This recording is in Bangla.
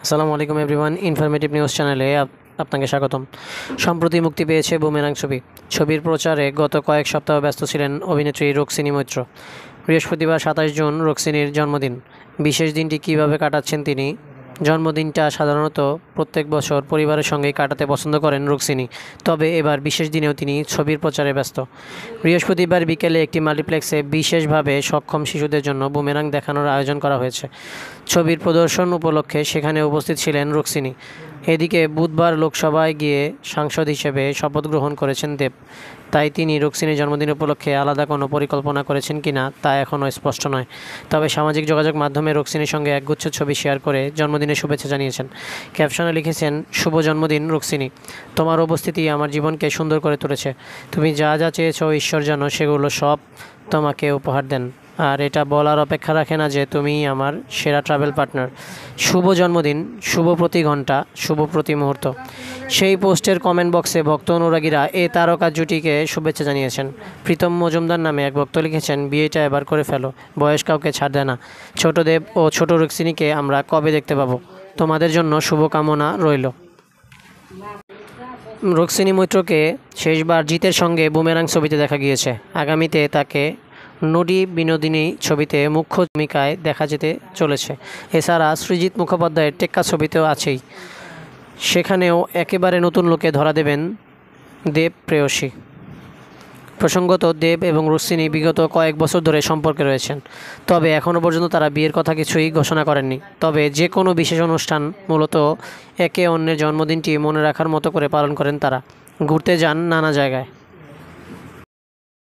আসসালামু আলাইকুম এভরিওয়ান, ইনফরমেটিভ নিউজ চ্যানেলে আপনাকে স্বাগতম। সম্প্রতি মুক্তি পেয়েছে বুমেরাং ছবির প্রচারে গত কয়েক সপ্তাহ ব্যস্ত ছিলেন অভিনেত্রী রোকসিনি মৈত্র। বৃহস্পতিবার 27 জুন রোকসিনির জন্মদিন। বিশেষ দিনটি কীভাবে কাটাচ্ছেন তিনি? জন্মদিনটা সাধারণত প্রত্যেক বছর পরিবারের সঙ্গেই কাটাতে পছন্দ করেন রোকসিনি, তবে এবার বিশেষ দিনেও তিনি ছবির প্রচারে ব্যস্ত। বৃহস্পতিবার বিকেলে একটি মাল্টিপ্লেক্সে বিশেষভাবে সক্ষম শিশুদের জন্য বুমেরাং দেখানোর আয়োজন করা হয়েছে। ছবির প্রদর্শন উপলক্ষে সেখানে উপস্থিত ছিলেন রোকসিনি। এদিকে বুধবার লোকসভায় গিয়ে সাংসদ হিসেবে শপথ গ্রহণ করেছেন দেব। তাই তিনি রোকসিনির জন্মদিন উপলক্ষে আলাদা কোনো পরিকল্পনা করেছেন কিনা তা এখনও স্পষ্ট নয়। তবে সামাজিক যোগাযোগ মাধ্যমে রোকসিনির সঙ্গে একগুচ্ছ ছবি শেয়ার করে জন্মদিনের শুভেচ্ছা জানিয়েছেন। ক্যাপশনে লিখেছেন, শুভ জন্মদিন রোকসিনি, তোমার উপস্থিতি আমার জীবনকে সুন্দর করে তুলেছে। তুমি যা যা চেয়েছো ঈশ্বর জানো সেগুলো সব তোমাকে উপহার দেন। আর এটা বলার অপেক্ষা রাখে না যে তুমি আমার সেরা ট্রাভেল পার্টনার। শুভ জন্মদিন, শুভ প্রতি ঘন্টা, শুভ প্রতি মুহূর্ত। সেই পোস্টের কমেন্ট বক্সে ভক্ত অনুরাগীরা এ তারকা জুটিকে শুভেচ্ছা জানিয়েছেন। প্রীতম মজুমদার নামে এক ভক্ত লিখেছেন, বিয়েটা এবার করে ফেলো, বয়স কাউকে ছাড় দেয় না। ছোট দেব ও ছোট রোকসিনিকে আমরা কবে দেখতে পাবো? তোমাদের জন্য শুভকামনা রইল। রোকসিনি মৈত্রকে শেষবার জিতের সঙ্গে বুমেরাং ছবিতে দেখা গিয়েছে। আগামীতে তাকে নডি বিনোদিনী ছবিতে মুখ্য ভূমিকায় দেখা যেতে চলেছে। এছাড়া সৃজিত মুখোপাধ্যায়ের টেক্কা ছবিতেও আছেই। সেখানেও একেবারে নতুন লোকে ধরা দেবেন দেব প্রেয়সী। প্রসঙ্গত, দেব এবং রোকসিনি বিগত কয়েক বছর ধরে সম্পর্কে রয়েছেন, তবে এখনও পর্যন্ত তারা বিয়ের কথা কিছুই ঘোষণা করেননি। তবে যে কোনো বিশেষ অনুষ্ঠান মূলত একে অন্যের জন্মদিনটি মনে রাখার মতো করে পালন করেন তারা। ঘুরতে যান নানা জায়গায়।